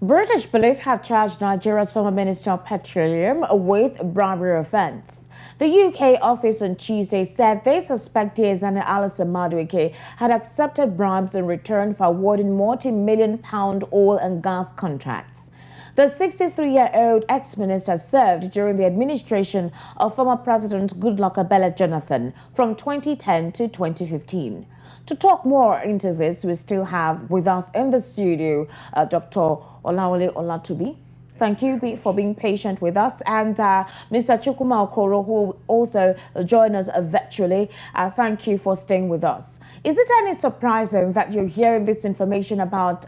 British police have charged Nigeria's former Minister of Petroleum with bribery offence. The UK office on Tuesday said they suspect Diezani Allison-madueke had accepted bribes in return for awarding multi-million-pound oil and gas contracts. The 63-year-old ex-minister served during the administration of former President Goodluck Ebele Jonathan from 2010 to 2015. To talk more into this, we still have with us in the studio Dr. Olawale Olatubi. Thank you for being patient with us. And Mr. Chukwuma Okoro, who also joined us virtually, thank you for staying with us. Is it any surprising that you're hearing this information about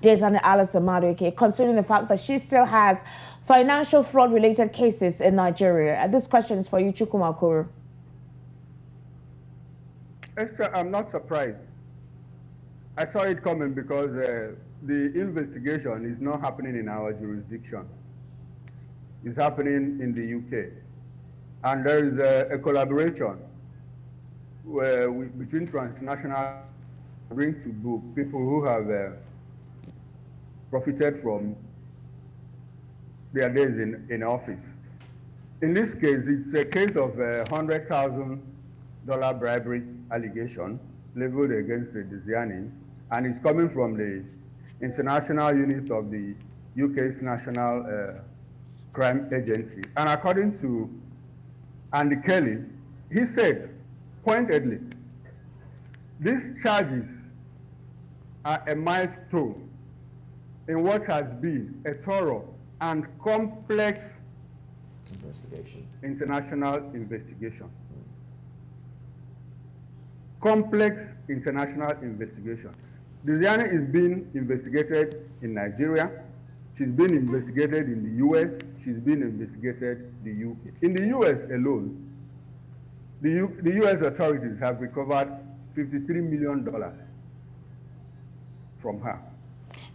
Diezani Allison-madueke, considering the fact that she still has financial fraud-related cases in Nigeria? And this question is for you, Chukwuma Okoro. Esther, I'm not surprised. I saw it coming because the investigation is not happening in our jurisdiction. It's happening in the UK. And there is a collaboration between transnational bring to book people who have profited from their days in office. In this case, it's a case of $100,000 bribery allegation leveled against Diezani, and it's coming from the international unit of the UK's National Crime Agency. And according to Andy Kelly, he said pointedly, these charges are a milestone in what has been a thorough and complex international investigation. Complex international investigation. Diezani is being investigated in Nigeria. She's been investigated in the US. She's been investigated in the UK. In the US alone, the US authorities have recovered $53 million from her.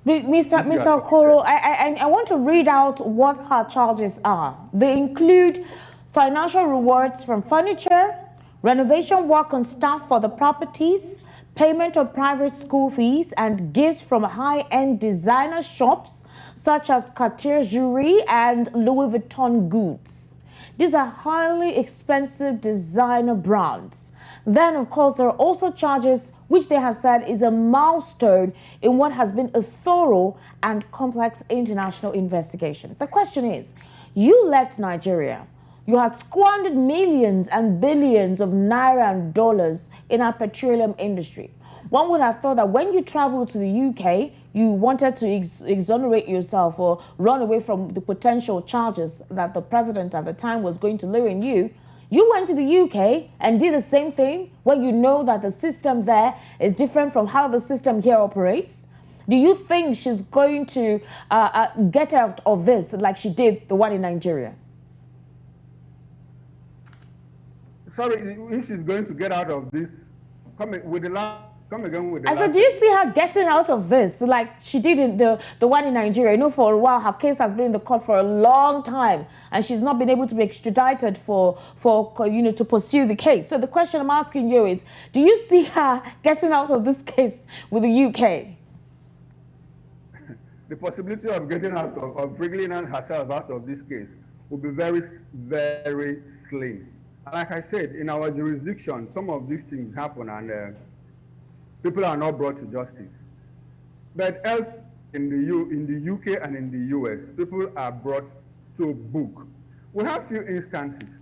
Mr. Okoro, I want to read out what her charges are. They include financial rewards from furniture, renovation work on staff for the properties, payment of private school fees, and gifts from high-end designer shops such as Cartier jewelry and Louis Vuitton goods. These are highly expensive designer brands. Then, of course, there are also charges which they have said is a milestone in what has been a thorough and complex international investigation. The question is, you left Nigeria. You had squandered millions and billions of naira and dollars in our petroleum industry. One would have thought that when you traveled to the UK, you wanted to exonerate yourself or run away from the potential charges that the president at the time was going to lay on you. You went to the UK and did the same thing when you know that the system there is different from how the system here operates. Do you think she's going to get out of this like she did the one in Nigeria? Sorry, if she's going to get out of this, come again with the last. I said, do you see her getting out of this like she did in the one in Nigeria? You know, for a while, her case has been in the court for a long time, and she's not been able to be extradited for to pursue the case. So the question I'm asking you is, do you see her getting out of this case with the UK? The possibility of getting out of wriggling herself out of this case will be very, very slim. Like I said, in our jurisdiction, some of these things happen and people are not brought to justice. But else in the UK and in the US, people are brought to book. We have few instances.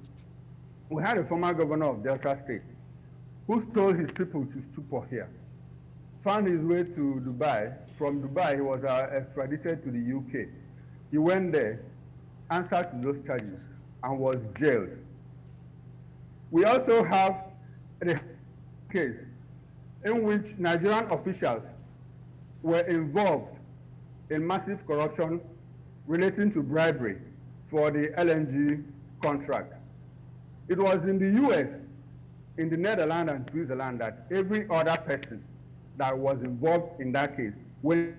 We had a former governor of Delta State who stole his people to stupor here, found his way to Dubai. From Dubai, he was extradited to the UK. He went there, answered to those charges, and was jailed. We also have a case in which Nigerian officials were involved in massive corruption relating to bribery for the LNG contract. It was in the US, in the Netherlands and Switzerland that every other person that was involved in that case went,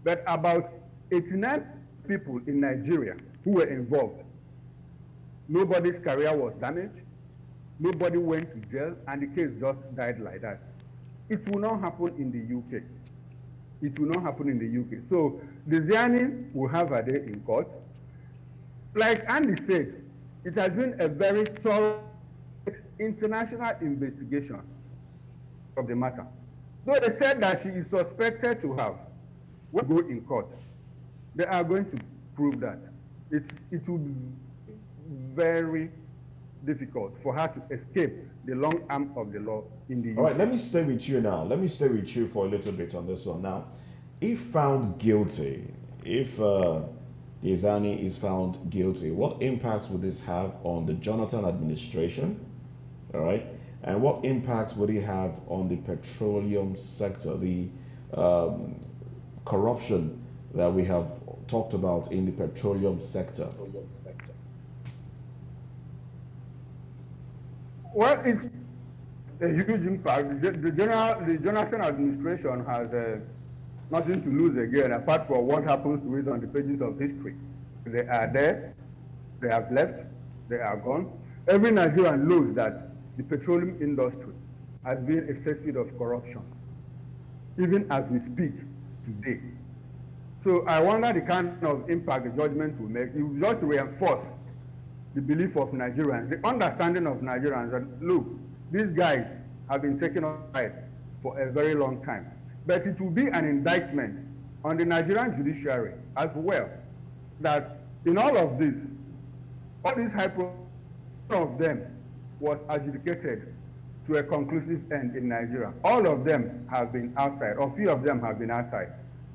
but about 89 people in Nigeria who were involved. Nobody's career was damaged. Nobody went to jail, and the case just died like that. It will not happen in the UK. It will not happen in the UK. So Diezani will have a day in court. Like Andy said, it has been a very thorough international investigation of the matter. Though they said that she is suspected to have, when we go in court, they are going to prove that. It will be very difficult for her to escape the long arm of the law in the UK. All right, let me stay with you now. Let me stay with you for a little bit on this one. Now, if found guilty, if Diezani is found guilty, what impacts would this have on the Jonathan administration? All right, and what impacts would it have on the petroleum sector, the corruption that we have talked about in the petroleum sector? Well, it's a huge impact. The Jonathan administration has nothing to lose again, apart from what happens to it on the pages of history. They are there, they have left, they are gone. Every Nigerian knows that the petroleum industry has been a cesspit of corruption, even as we speak today. So I wonder the kind of impact the judgment will make. It will just reinforce the belief of Nigerians, the understanding of Nigerians that, look, these guys have been taken aside for a very long time. But it will be an indictment on the Nigerian judiciary as well, that in all of this, all these high profile of them was adjudicated to a conclusive end in Nigeria. All of them have been outside, or few of them have been outside.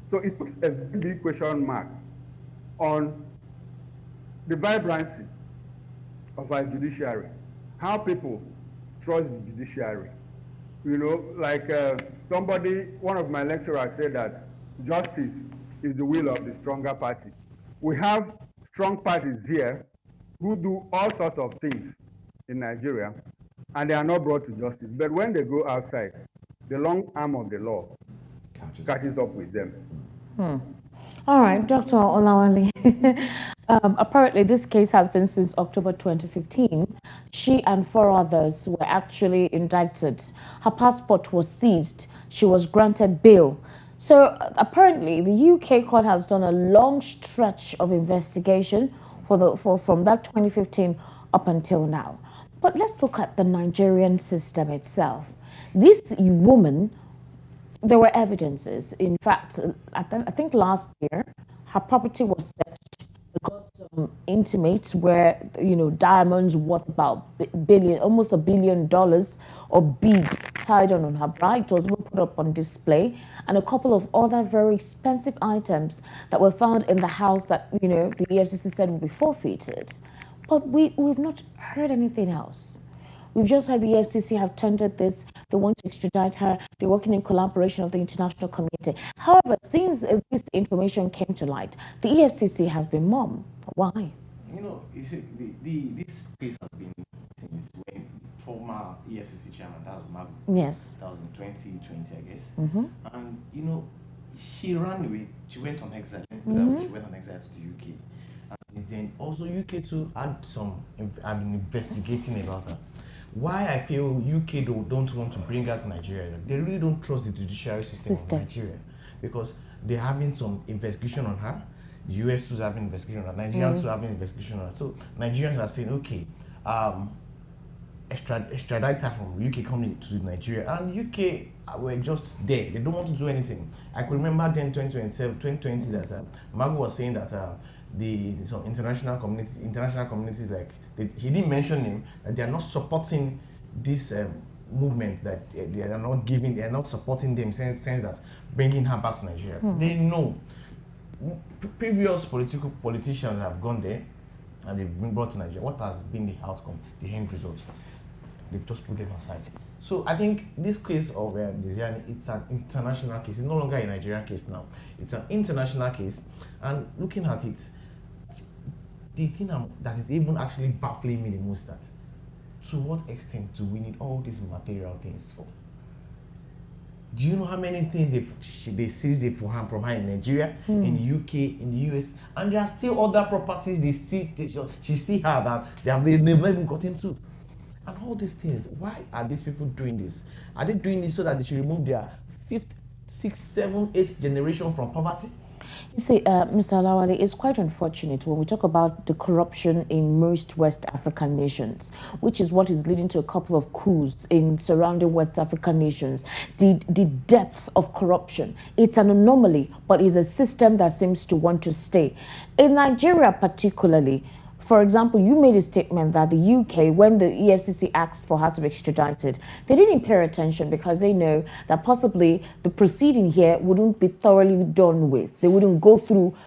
So it puts a big question mark on the vibrancy of our judiciary, how people trust the judiciary. You know, like one of my lecturers said that justice is the will of the stronger party. We have strong parties here who do all sorts of things in Nigeria, and they are not brought to justice. But when they go outside, the long arm of the law catches up with them. All right, Dr. Olawale. Apparently, this case has been since October 2015. She and 4 others were actually indicted. Her passport was seized. She was granted bail. So apparently, the UK court has done a long stretch of investigation from that 2015 up until now. But let's look at the Nigerian system itself. This woman, there were evidences. In fact, I think last year, her property was searched. They got some intimates where, you know, diamonds worth about almost $1 billion of beads tied on her bra. It was even put up on display, and a couple of other very expensive items that were found in the house that, you know, the EFCC said would be forfeited. But we've not heard anything else. We've just heard the EFCC have tendered this. They want to extradite her. They're working in collaboration with the international community. However, since this information came to light, the EFCC has been mum. Why? You know, you see, this case has been since when former EFCC chairman, that was Magu. Yes. That was in 2020, I guess. And, you know, she ran away. She went on exile. She went on exile to the UK. And since then, also UK too had some, I've been investigating about her. Why I feel UK don't want to bring her to Nigeria, they really don't trust the judiciary system of Nigeria, because they're having some investigation on her. The US too is having investigation on her. Nigerians too having investigation on her. So Nigerians are saying, okay, extradite her from UK coming to Nigeria, and UK were just there. They don't want to do anything. I could remember then 2020 that Magu was saying that some international communities like he didn't mention him, that they are not supporting this movement, that they are not supporting them, sense that bringing her back to Nigeria. They know previous politicians have gone there and they've been brought to Nigeria. What has been the outcome, the end result? They've just put them aside. So I think this case of Diezani, it's an international case. It's no longer a Nigerian case now. It's an international case. And looking at it, the thing that is even actually baffling me the most, that to what extent do we need all these material things for? Do you know how many things they seized from her in Nigeria, in the UK, in the US, and there are still other properties she still have that they've never even got into. And all these things, why are these people doing this? Are they doing this so that they should remove their 5th 6, 7, 8 generation from poverty. You see, Mr. Alawale, it's quite unfortunate when we talk about the corruption in most West African nations, which is what is leading to a couple of coups in surrounding West African nations. The depth of corruption, it's an anomaly, but it's a system that seems to want to stay. In Nigeria particularly, for example, you made a statement that the UK, when the EFCC asked for her to be extradited, they didn't pay attention because they know that possibly the proceeding here wouldn't be thoroughly done with. They wouldn't go through,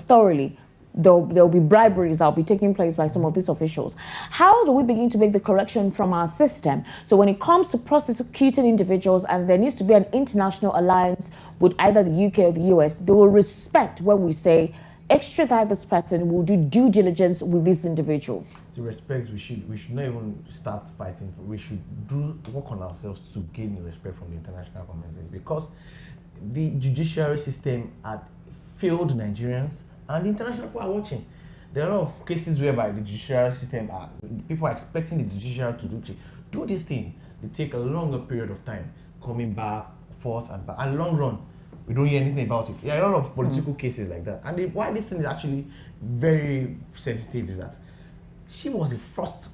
thoroughly. There'll be briberies that'll be taking place by some of these officials. How do we begin to make the correction from our system? So when it comes to prosecuting individuals and there needs to be an international alliance with either the UK or the US, they will respect when we say, extradite this person, will do due diligence with this individual. To respect, we should not even start fighting. We should work on ourselves to gain respect from the international communities, because the judiciary system had failed Nigerians, and the international people are watching. There are a lot of cases whereby the judiciary system people are expecting the judiciary to do this thing. They take a longer period of time coming back, forth and back, and long run, we don't hear anything about it. There are a lot of political cases like that. And why this thing is actually very sensitive is that she was the first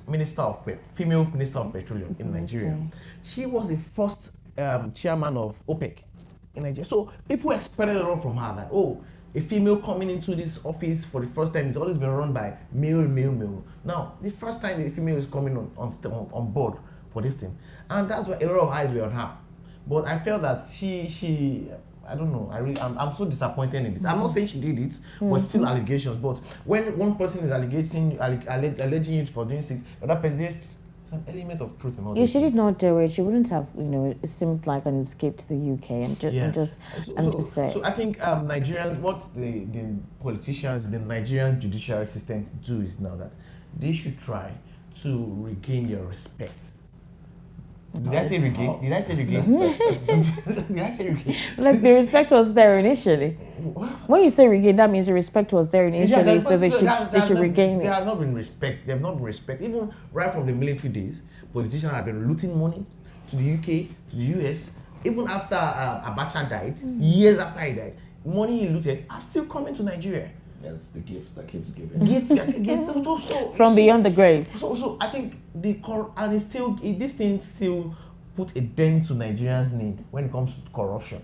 female minister of petroleum in Nigeria. She was the first chairman of OPEC in Nigeria. So people expected a lot from her, that, oh, a female coming into this office for the first time. It's always been run by male. Now, the first time the female is coming on board for this thing. And that's why a lot of eyes were on her. But I felt that she I don't know. I'm so disappointed in this. I'm not saying she did it, but still allegations. But when one person is alleging you for doing things, the other person, there's an element of truth in all this. She did not do it. She wouldn't have, it seemed like an escape to the UK. I'm just saying. So I think Nigerian, what the politicians, the Nigerian judiciary system do is now that they should try to regain your respect. Did I say regain? Did I say regain? Did I say regain? Like, the respect was there initially. When you say regain, that means the respect was there initially, so they should regain it. There has not been respect. There have not been respect. Even right from the military days, politicians have been looting money to the UK, to the US. Even after Abacha died, years after he died, money he looted are still coming to Nigeria. That's the gifts that keeps giving. Gifts. From beyond the grave. So I think this thing still put a dent to Nigerians' name when it comes to corruption.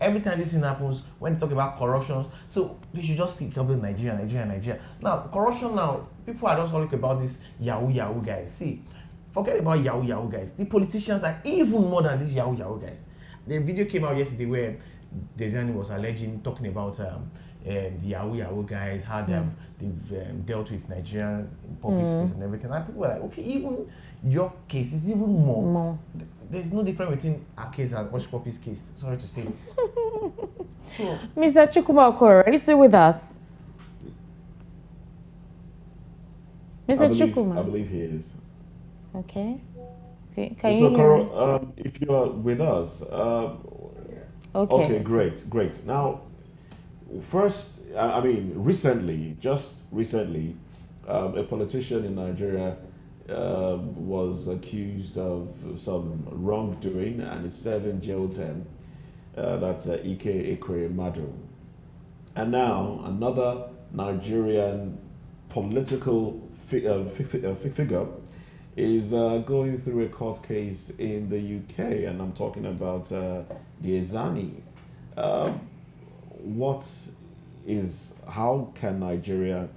Every time this thing happens, when they talk about corruption, so they should just keep talking Nigeria. Now, corruption now, people are just talking about this Yahoo guys. See, forget about Yahoo guys. The politicians are even more than these Yahoo guys. The video came out yesterday where Diezani was talking about the Yahoo guys, how they've dealt with Nigerian public space and everything. And people were like, okay, even your case is even more. There's no difference between our case and Osh Poppy's case. Sorry to say. So, Mr. Chukwuma, are you still with us? Mr. Chukwuma? I believe he is. Okay. Can Mr. you hear us? Okoro, if you are with us, okay, great. Now, first, just recently, a politician in Nigeria was accused of some wrongdoing and is serving jail term. That's Ike Ekweremadu. And now another Nigerian political figure is going through a court case in the UK, and I'm talking about Diezani. How can Nigeria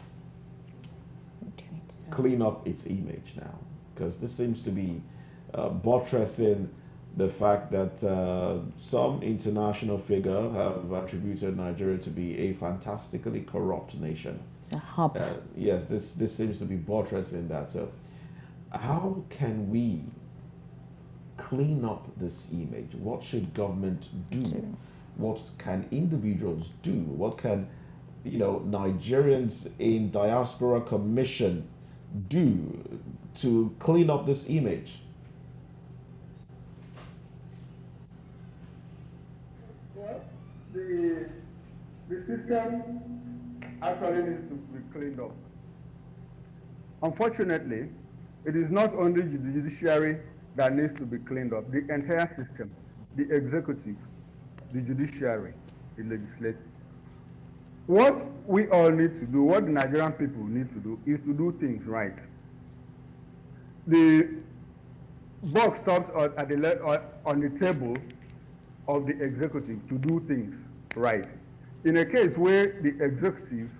clean up its image now? Because this seems to be buttressing the fact that some international figure have attributed Nigeria to be a fantastically corrupt nation. A hub. Yes, this seems to be buttressing that. So how can we clean up this image? What should government do? What can individuals do? What can Nigerians in Diaspora Commission do to clean up this image? Well, the system actually needs to be cleaned up. Unfortunately, it is not only the judiciary that needs to be cleaned up. The entire system, the executive, the judiciary, the legislature. What we all need to do, what the Nigerian people need to do, is to do things right. The buck stops on the table of the executive to do things right. In a case where the executive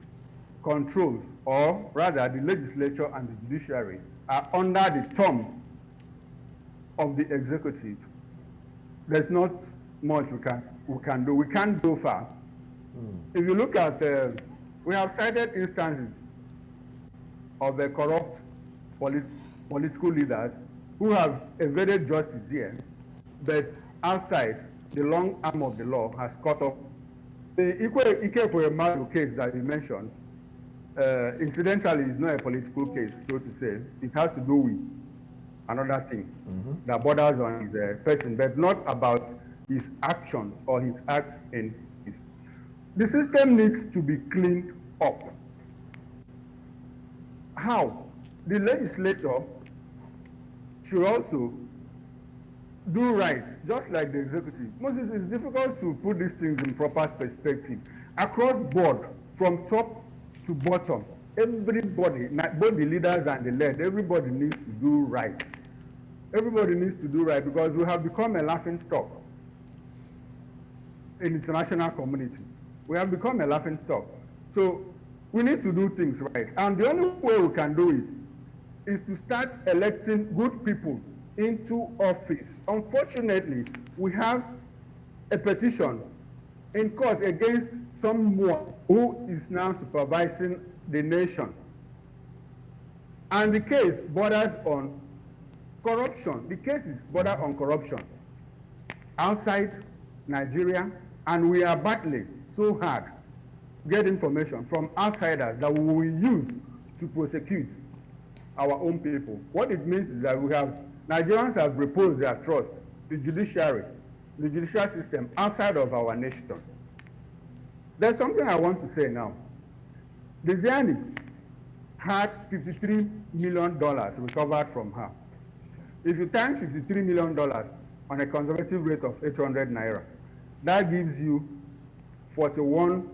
controls, or rather the legislature and the judiciary are under the thumb of the executive, there's not much we can do. We can't go far. If you look at, we have cited instances of the corrupt political leaders who have evaded justice here, but outside, the long arm of the law has caught up. The allison-madueke case that you mentioned, incidentally, is not a political case, so to say. It has to do with another thing that borders on his person, but not about his actions or his acts in his. The system needs to be cleaned up. How? The legislature should also do right, just like the executive. Moses, it's difficult to put these things in proper perspective. Across board, from top to bottom, everybody, both the leaders and the led, everybody needs to do right. Everybody needs to do right because we have become a laughing stock in the international community. We have become a laughing stock. So we need to do things right. And the only way we can do it is to start electing good people into office. Unfortunately, we have a petition in court against someone who is now supervising the nation. And the case borders on corruption. The cases border on corruption outside Nigeria, and we are battling so hard to get information from outsiders that we will use to prosecute our own people. What it means is that Nigerians have reposed their trust, the judicial system outside of our nation. There's something I want to say now. Diezani had $53 million recovered from her. If you times $53 million on a conservative rate of 800 naira, that gives you 41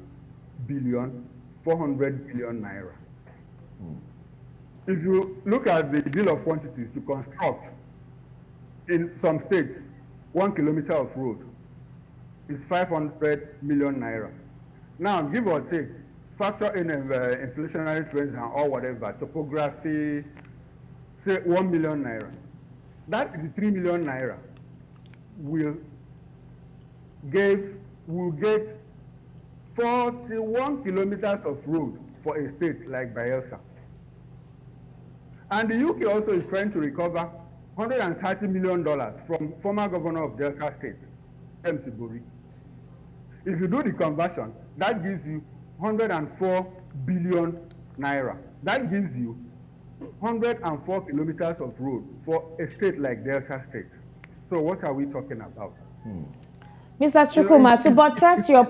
billion 400 billion naira. If you look at the bill of quantities to construct in some states 1 kilometer of road is 500 million naira. Now, give or take, factor in inflationary trends and all whatever, topography, say 1 million naira. That 53 million naira will get 41 kilometers of road for a state like Bayelsa. And the UK also is trying to recover $130 million from former governor of Delta State, MC Buri. If you do the conversion, that gives you 104 billion naira. That gives you 104 kilometers of road for a state like Delta State. So what are we talking about? Mr. Chukwuma, to buttress your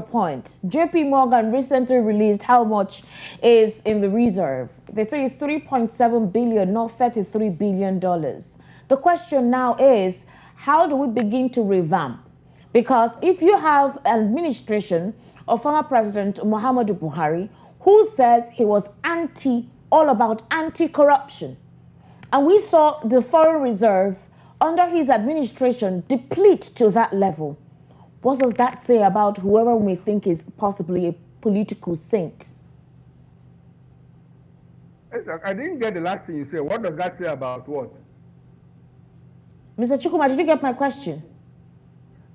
point, JP Morgan recently released how much is in the reserve. They say it's 3.7 billion, not $33 billion. The question now is, how do we begin to revamp? Because if you have an administration of former President Muhammadu Buhari, who says he was all about anti-corruption, and we saw the foreign reserve under his administration deplete to that level, what does that say about whoever we may think is possibly a political saint? I didn't get the last thing you said. What does that say about what? Mr. Chukwuma, did you get my question?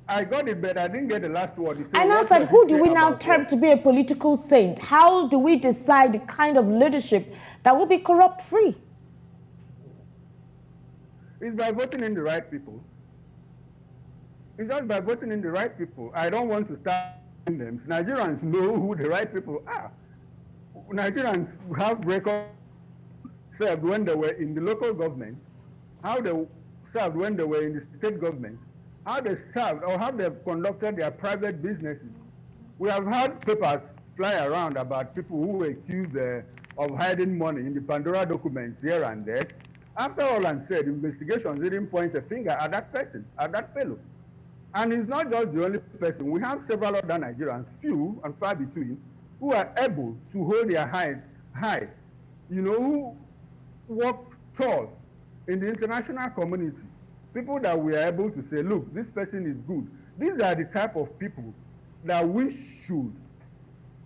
I got it, but I didn't get the last word. You said, and I said, who do we now term to be a political saint? How do we decide the kind of leadership that will be corrupt-free? It's by voting in the right people. It's just by voting in the right people. I don't want to start names. Nigerians know who the right people are. Nigerians have record served when they were in the local government, how they served when they were in the state government, how they served or how they've conducted their private businesses. We have had papers fly around about people who were accused of hiding money in the Pandora documents here and there. After all I'm said, investigations didn't point a finger at that person, at that fellow. And he's not just the only person. We have several other Nigerians, few and far between, who are able to hold their heads high, who walk tall in the international community. People that we are able to say, look, this person is good. These are the type of people that we should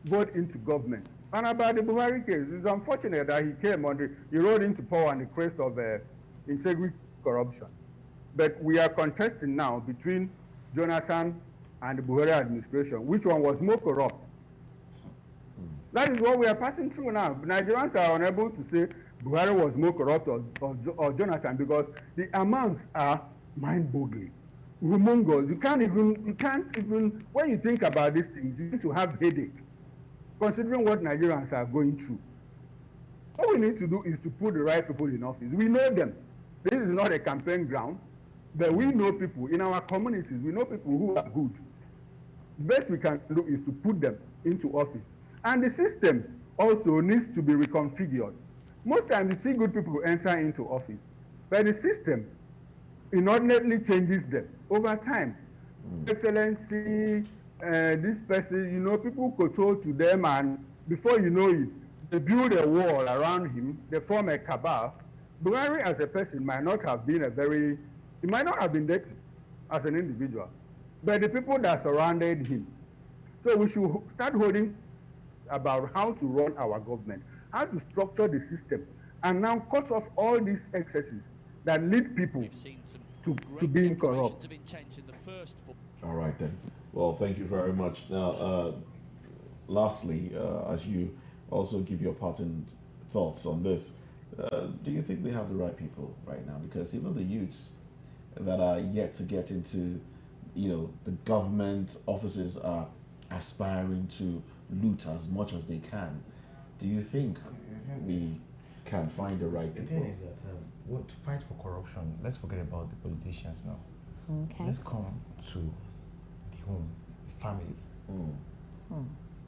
vote into government. And about the Buhari case, it's unfortunate that he rode into power on the crest of integrity corruption. But we are contesting now between Jonathan and the Buhari administration, which one was more corrupt. That is what we are passing through now. Nigerians are unable to say Buhari was more corrupt or Jonathan, because the amounts are mind-boggling, humongous. You can't even, when you think about these things, you need to have headache, considering what Nigerians are going through. All we need to do is to put the right people in office. We know them. This is not a campaign ground, but we know people in our communities. We know people who are good. The best we can do is to put them into office. And the system also needs to be reconfigured. Most times you see good people enter into office, but the system inordinately changes them over time. Excellency, this person, people kowtow to them, and before you know it, they build a wall around him, they form a cabal. Buhari as a person might not have been he might not have been dirty as an individual, but the people that surrounded him. So we should start holding about how to run our government, how to structure the system, and now cut off all these excesses that lead people to being corrupt. All right then. Well, thank you very much. Now, lastly, as you also give your parting thoughts on this, do you think we have the right people right now? Because even the youths that are yet to get into, the government offices are aspiring to loot as much as they can. Do you think we can find the right people? The thing is that to fight for corruption, let's forget about the politicians now. Okay. Let's come to the home, the family.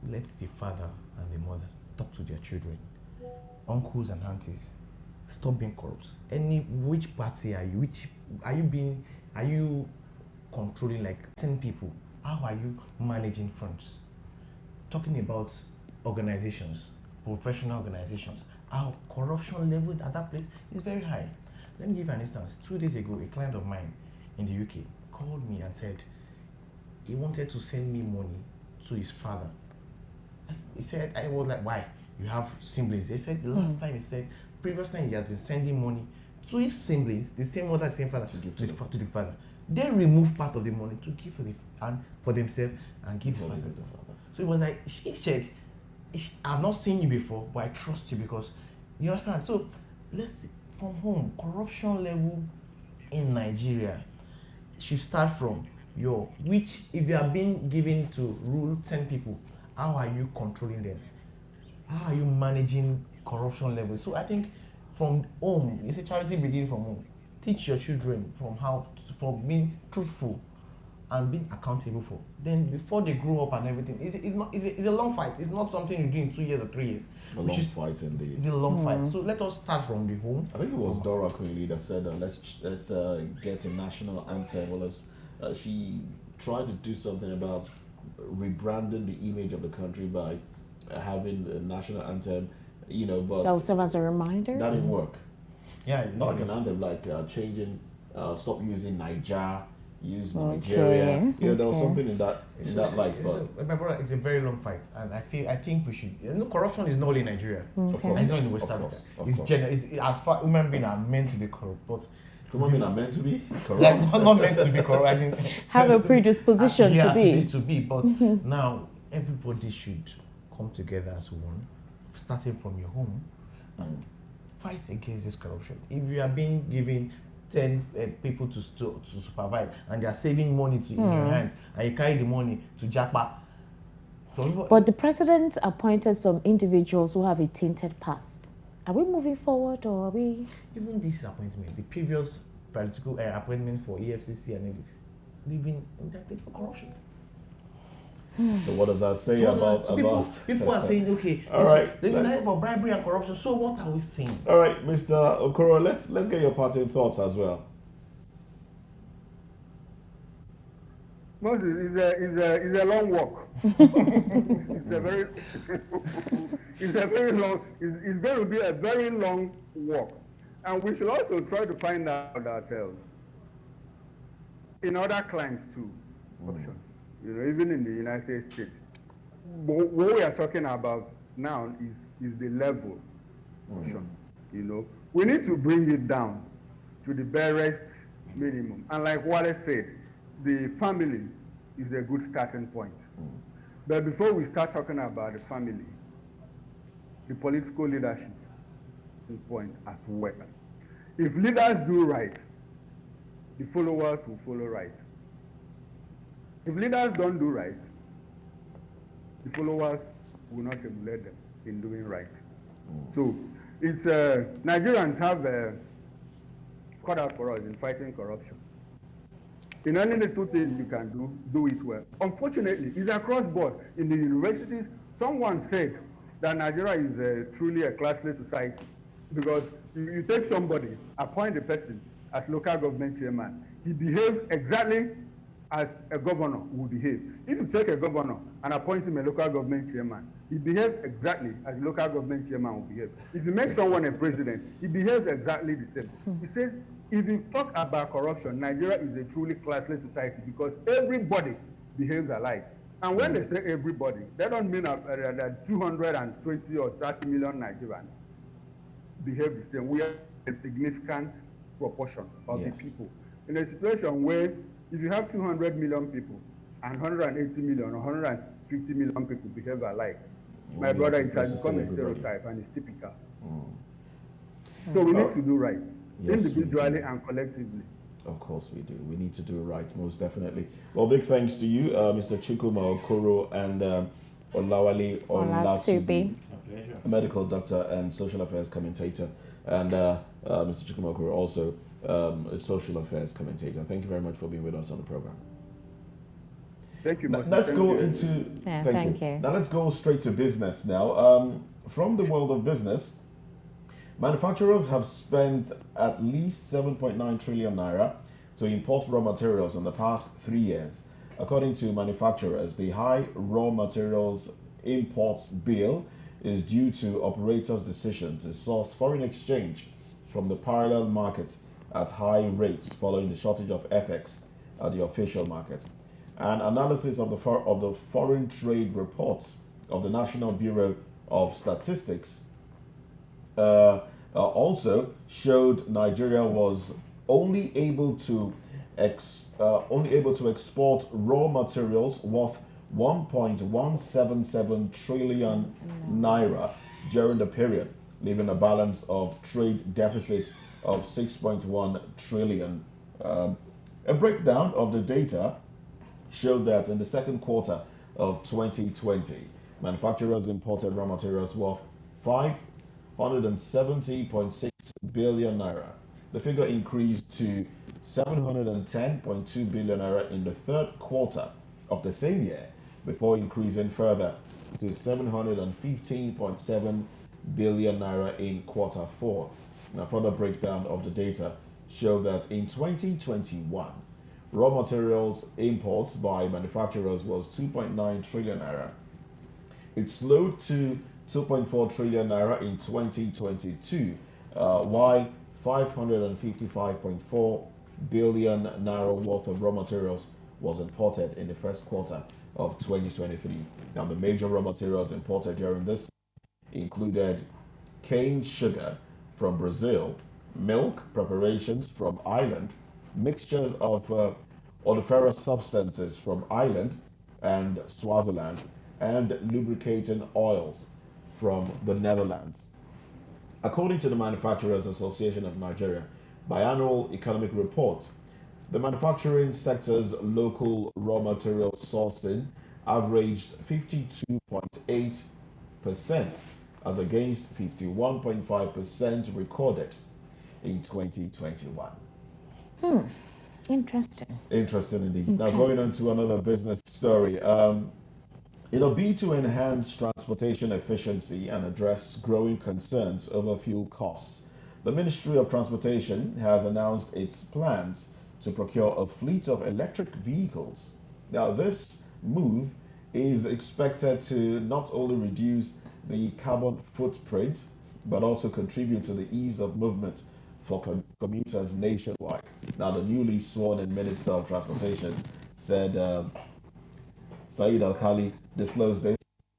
Let the father and the mother talk to their children, uncles and aunties. Stop being corrupt. Which party are you? Are you controlling like 10 people? How are you managing funds? Talking about organizations, professional organizations, our corruption level at that place is very high. Let me give you an instance. 2 days ago, a client of mine in the UK called me and said he wanted to send me money to his father. He said, I was like, why? You have siblings. He said the last time previous time he has been sending money to his siblings, the same mother, the same father, to the father. They remove part of the money to give for themselves and give the father. So it was like, she said, I've not seen you before, but I trust you because you understand. So let's, from home, corruption level in Nigeria should start from if you are being given to rule 10 people, how are you controlling them? How are you managing corruption levels? So I think from home, it's a charity beginning from home. Teach your children from being truthful and being accountable for. Then before they grow up and everything, it's a long fight. It's not something you do in 2 years or 3 years. A long fight indeed. It's a long fight. So let us start from the home. I think it was Dora Quinley that said, let's get a national anthem. Well, she tried to do something about rebranding the image of the country by having a national anthem, but that will serve as a reminder. That didn't work. Yeah, not like an anthem, like changing, stop using Niger, use Nigeria. There was something in that light. But my brother, it's a very long fight, and I think we should. Corruption is not only in Nigeria. Of course, it's not in West Africa. It's general. As far human beings are meant to be corrupt, but human beings are meant to be corrupt. Like not meant to be corrupt. I think have a predisposition to be. But now everybody should come together as one, starting from your home, and fight against this corruption. If you are being given 10 people to supervise and they are saving money in your hands and you carry the money to Japa. But the president appointed some individuals who have a tainted past. Are we moving forward or are we? Even this appointment, the previous political appointment for EFCC and everything, they've been indicted for corruption. So what does that say about people are saying, okay, all right, they've been indicted for bribery and corruption. So what are we saying? All right, Mr. Okoro, let's get your parting thoughts as well. Moses, is a long walk. It's a very it's going to be a very long walk. And we should also try to find out that in other climes too, options, even in the United States, what we are talking about now is the level option. We need to bring it down to the barest minimum. And like Wallace said, the family is a good starting point. But before we start talking about the family, the political leadership is point as well. If leaders do right, the followers will follow right. If leaders don't do right, the followers will not emulate them in doing right. So it's Nigerians have cut out for us in fighting corruption. In any little thing you can do it well. Unfortunately, it's across board. In the universities, someone said that Nigeria is truly a classless society because you take somebody, appoint a person as local government chairman, he behaves exactly as a governor would behave. If you take a governor and appoint him a local government chairman, he behaves exactly as a local government chairman would behave. If you make someone a president, he behaves exactly the same. He says, if you talk about corruption, Nigeria is a truly classless society because everybody behaves alike. And when they say everybody, they don't mean that 220 or 30 million Nigerians behave the same. We are a significant proportion of the people. In a situation where if you have 200 million people and 180 million or 150 million people behave alike, my brother, it has become a stereotype and it's typical. So we need to do right, individually and collectively. Of course we do. We need to do right, most definitely. Well, big thanks to you, Mr. Chukwuma Okoro and Olawale Olatubi, a medical doctor and social affairs commentator, and Mr. Chukwuma Okoro also a social affairs commentator. Thank you very much for being with us on the program. Thank you. Let's go into. Thank you. Now let's go straight to business now. From the world of business, manufacturers have spent at least 7.9 trillion naira to import raw materials in the past 3 years. According to manufacturers, the high raw materials imports bill is due to operators' decision to source foreign exchange from the parallel market at high rates following the shortage of FX at the official market. An analysis of the foreign trade reports of the National Bureau of Statistics also showed Nigeria was only able to export raw materials worth 1.177 trillion naira during the period, leaving a balance of trade deficit of 6.1 trillion. A breakdown of the data showed that in the second quarter of 2020, manufacturers imported raw materials worth 570.6 billion naira. The figure increased to 710.2 billion naira in the third quarter of the same year, before increasing further to 715.7 billion naira in quarter four. Now, further breakdown of the data show that in 2021, raw materials imports by manufacturers was 2.9 trillion naira. It slowed to 2.4 trillion naira in 2022, while 555.4 billion naira worth of raw materials was imported in the first quarter of 2023. Now, the major raw materials imported during this included cane sugar from Brazil, milk preparations from Ireland, mixtures of odoriferous substances from Ireland and Swaziland, and lubricating oils from the Netherlands. According to the Manufacturers Association of Nigeria biannual economic report, the manufacturing sector's local raw material sourcing averaged 52.8% as against 51.5% recorded in 2021. Interesting. Interesting indeed. Now, going on to another business story. In a bid to enhance transportation efficiency and address growing concerns over fuel costs, the Ministry of Transportation has announced its plans to procure a fleet of electric vehicles Now, this move is expected to not only reduce the carbon footprint, but also contribute to the ease of movement for commuters nationwide. Now, the newly sworn in Minister of Transportation said Saeed Al-Khali disclosed this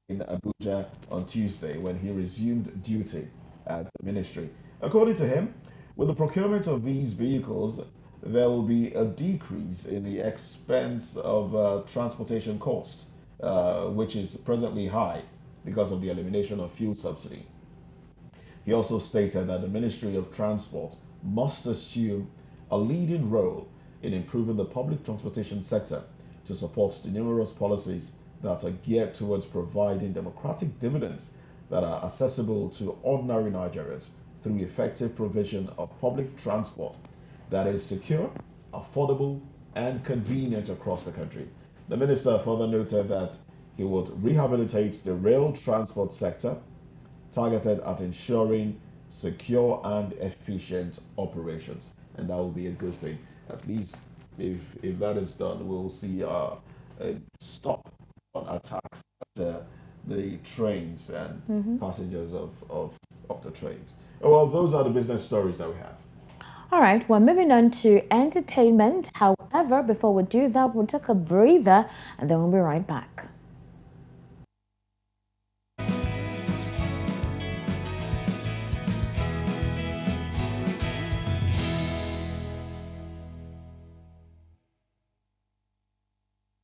in Abuja on Tuesday when he resumed duty at the ministry. According to him, with the procurement of these vehicles, there will be a decrease in the expense of transportation costs, which is presently high because of the elimination of fuel subsidy. He also stated that the Ministry of Transport must assume a leading role in improving the public transportation sector to support the numerous policies that are geared towards providing democratic dividends that are accessible to ordinary Nigerians through effective provision of public transport that is secure, affordable, and convenient across the country. The minister further noted that he would rehabilitate the rail transport sector, targeted at ensuring secure and efficient operations, and that will be a good thing. At least, if that is done, we'll see a stop on attacks at the trains and passengers of the trains. Well, those are the business stories that we have. All right, we're moving on to entertainment. However, before we do that, we'll take a breather and then we'll be right back.